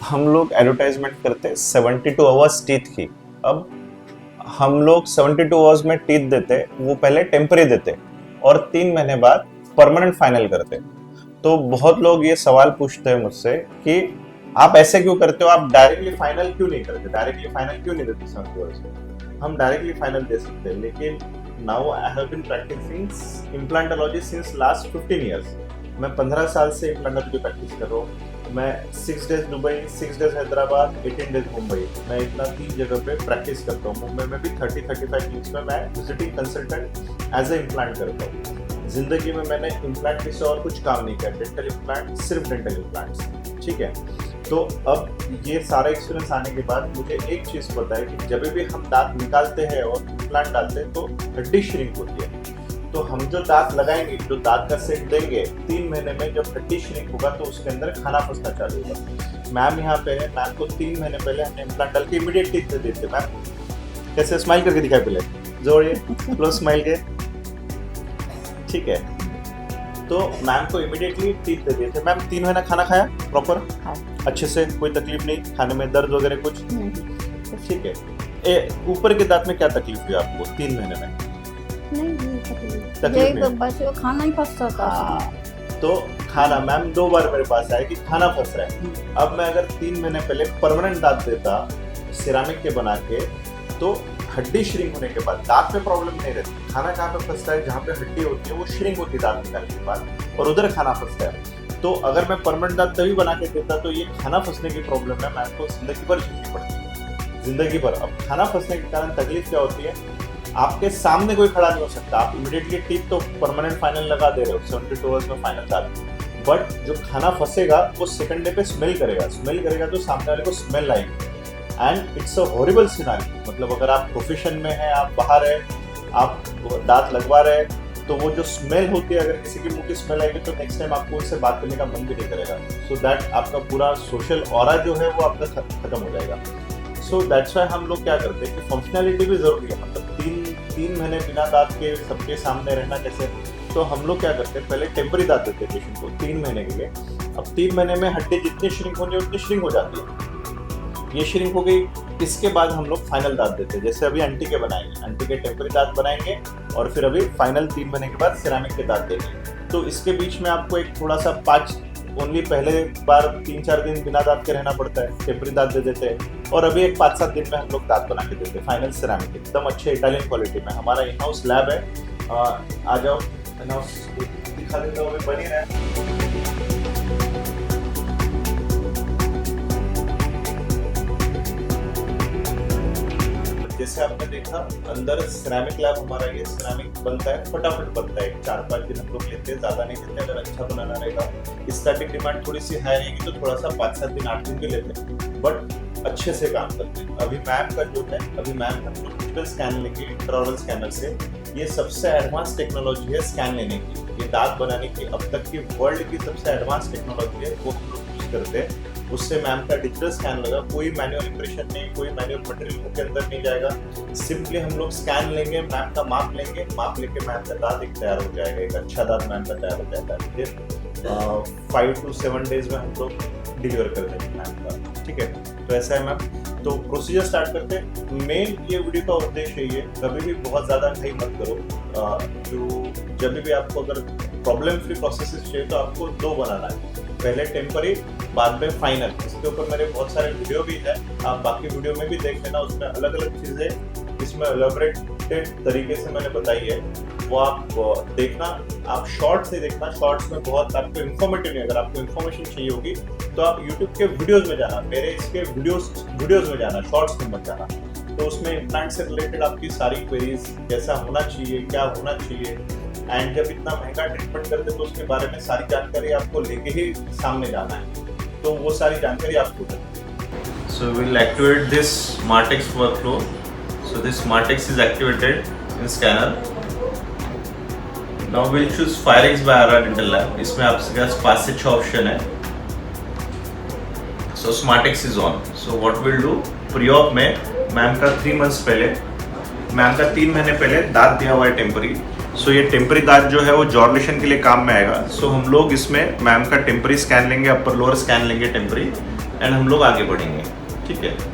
हम लोग एडवर्टाइजमेंट करते 72 आवर्स टीथ की। अब हम लोग 72 आवर्स में टीथ देते, वो पहले टेम्पररी देते और 3 महीने बाद परमानेंट फाइनल करते। तो बहुत लोग ये सवाल पूछते हैं मुझसे कि आप ऐसे क्यों करते हो, आप डायरेक्टली फाइनल क्यों नहीं करते, डायरेक्टली फाइनल क्यों नहीं देते 72 आवर्स में। हम डायरेक्टली फाइनल दे सकते हैं, लेकिन now I have been practising implantology since last 15 years. मैं 15 साल से इम्प्लांटोलॉजी प्रैक्टिस कर रहा हूँ। मैं 6 days Dubai, 6 days Hyderabad, 18 days Mumbai, मैं इतना 3 जगह पे प्रैक्टिस करता हूँ। मुंबई में भी 30-35 वीक्स में मैं visiting consultant as a implant करता हूँ। जिंदगी में मैंने इम्प्लांट के सिवा और कुछ काम नहीं किया, डेंटल इम्प्लांट, सिर्फ डेंटल इम्प्लांट्स, ठीक है। तो अब ये सारा एक्सपीरियंस आने के बाद मुझे एक चीज़ पता है कि जब भी हम दांत निकालते हैं और इम्प्लांट डालते हैं तो हड्डी श्रिंक होती है। तो हम जो दांत लगाएंगे, जो दांत का सेट देंगे, 3 महीने में जब हड्डी श्रिंक होगा तो उसके अंदर खाना फंसना चालू होगा। मैम यहाँ पे है, मैम को 3 महीने पहले हमने इम्प्लांट डाल के इमीडिएट टीथ दे देते। मैम कैसे, स्माइल करके दिखाए पहले, जोड़िए, क्लोज स्माइल के, ठीक है। तो मैम को इमीडिएटली टीथ दे दिए थे। मैम 3 महीना खाना खाया प्रॉपर, अच्छे से, कोई तकलीफ नहीं, खाने में दर्द वगैरह कुछ, ठीक है। ऊपर के दांत में क्या तकलीफ हुई आपको 3 महीने में? नहीं, खाना ही फंसता था। तो खाना, मैम 2 बार मेरे पास आया कि खाना फंस रहा है। अब मैं अगर 3 महीने पहले परमानेंट दांत देता सिरामिक के बना के, तो हड्डी श्रिंक होने के बाद दांत में प्रॉब्लम नहीं रहती। खाना कहाँ पे फंसता है, जहाँ पे हड्डी होती है वो श्रिंक होती है दांत निकालने के बाद, और उधर खाना फंसता है। तो अगर मैं परमानेंट दांत तभी बना के देता तो ये खाना फंसने की प्रॉब्लम है, मैम को जिंदगी भर झेलनी पड़ती है, जिंदगी भर। अब खाना फंसने के कारण तकलीफ क्या होती है, आपके सामने कोई खड़ा नहीं हो सकता। आप इमीडिएटली टीथ तो परमानेंट फाइनल लगा दे रहे हो 72 आवर्स में फाइनल दांत, बट जो खाना फंसेगा वो सेकंड डे पे स्मेल करेगा तो सामने वाले को स्मेल आएगी, and it's a horrible scenario. मतलब अगर आप प्रोफेशन में है, आप बाहर है, आप दांत लगवा रहे हैं, तो वो जो स्मेल होती है, अगर किसी की मुंह की स्मेल आएगी तो नेक्स्ट टाइम आपको उससे बात करने का मन भी नहीं करेगा। सो दैट आपका पूरा सोशल ऑरा जो है वो आपका खत्म हो जाएगा। सो दैट्स वाई हम लोग क्या करते हैं कि फंक्शनैलिटी भी जरूरी है। मतलब 3 महीने बिना दांत के सबके सामने रहना कैसे, तो हम लोग क्या करते हैं, पहले टेम्पररी दांत देते हैं पेशेंट को 3 महीने के लिए। अब 3 महीने में हड्डी जितनी श्रिंक होनी है उतनी श्रिंक हो जाती है, ये श्रिंक हो गई। इसके बाद हम लोग फाइनल दांत देते हैं, जैसे अभी आंटी के बनाएंगे, आंटी के टेम्पररी दांत बनाएंगे और फिर अभी फाइनल 3 महीने के बाद सिरामिक के दांत देंगे। तो इसके बीच में आपको एक थोड़ा सा ओनली पहले बार 3-4 दिन बिना दांत के रहना पड़ता है, टेम्पररी दांत दे देते हैं, और अभी एक 5-7 दिन में हम लोग दांत बना के देते हैं फाइनल सिरामिक, एकदम अच्छे इटालियन क्वालिटी में। हमारा इन हाउस लैब है, आ जाओ, इन हाउस दिखा देता हूँ, बनी रहे। जैसे आपने देखा अंदर सिरेमिक लैब हमारा, ये सिरेमिक बनता है, फटाफट बनता है, 4-5 दिन हम लोग लेते हैं, ज्यादा नहीं लेते। अगर अच्छा बनाना रहेगा, स्टैटिक डिमांड थोड़ी सी हाई रहेगी तो थोड़ा सा 5-7 दिन 8 दिन भी लेते हैं, बट अच्छे से काम करते हैं। अभी मैम का जो है, अभी मैम हम लोग डिजिटल स्कैन लेंगे इंट्राओरल स्कैनर से। ये सबसे एडवांस टेक्नोलॉजी है स्कैन लेने की, ये दांत बनाने की अब तक की वर्ल्ड की सबसे एडवांस टेक्नोलॉजी है, वो हम लोग यूज करते हैं। उससे मैम का डिजिटल स्कैन लगा, कोई मैनुअल इंप्रेशन नहीं, कोई मैनुअल मटेरियल के अंदर नहीं जाएगा। सिंपली हम लोग स्कैन लेंगे, मैम का माप लेंगे, माप लेके मैम का दांत एक तैयार हो जाएगा, एक अच्छा दांत मैम का तैयार हो जाता है। फिर 5 to 7 डेज में हम लोग डिलीवर कर देंगे मैम का, ठीक है। तो ऐसा है मैम। तो प्रोसीजर स्टार्ट करते हैं। मेन ये वीडियो का उद्देश्य ये, कभी भी बहुत ज़्यादा घाई मत करो। जब भी आपको अगर प्रॉब्लम फ्री प्रोसेस चाहिए तो आपको 2 बनाना है, पहले टेम्पररी, बाद में फाइनल। इसके ऊपर मेरे बहुत सारे वीडियो भी है, आप बाकी वीडियो में भी देख लेना, उसमें अलग अलग चीज़ें इसमें एलैबोरेटेड तरीके से मैंने बताई है, वो आप देखना। आप शॉर्ट्स से देखना, शॉर्ट्स में बहुत आपको इन्फॉर्मेटिव नहीं, अगर आपको इन्फॉर्मेशन चाहिए होगी तो आप यूट्यूब के वीडियोज़ में जाना, मेरे इसके वीडियोज़ में जाना, शॉर्ट्स में मत जाना। तो उसमें इम्प्लांट से रिलेटेड आपकी सारी क्वेरीज, कैसा होना चाहिए, क्या होना चाहिए, एंड जब इतना महंगा ट्रीटमेंट करते तो उसके बारे में सारी जानकारी आपको लेके ही सामने जाना है, तो वो सारी जानकारी आपको दें। So we'll activate this SmartX workflow. So this SmartX is activated in scanner. Now we'll choose FireX by RR Dental Lab. इसमें आपके पास 5 से 6 ऑप्शन है। So SmartX is on. So what we'll do, pre-op में ma'am का 3 months पहले, ma'am का 3 महीने पहले दांत दिया हुआ है टेम्पररी। सो ये टेम्पररी दांत जो है वो जॉर्लेशन के लिए काम में आएगा। सो हम लोग इसमें मैम का टेम्पररी स्कैन लेंगे, अपर लोअर स्कैन लेंगे टेम्पररी, एंड हम लोग आगे बढ़ेंगे, ठीक है।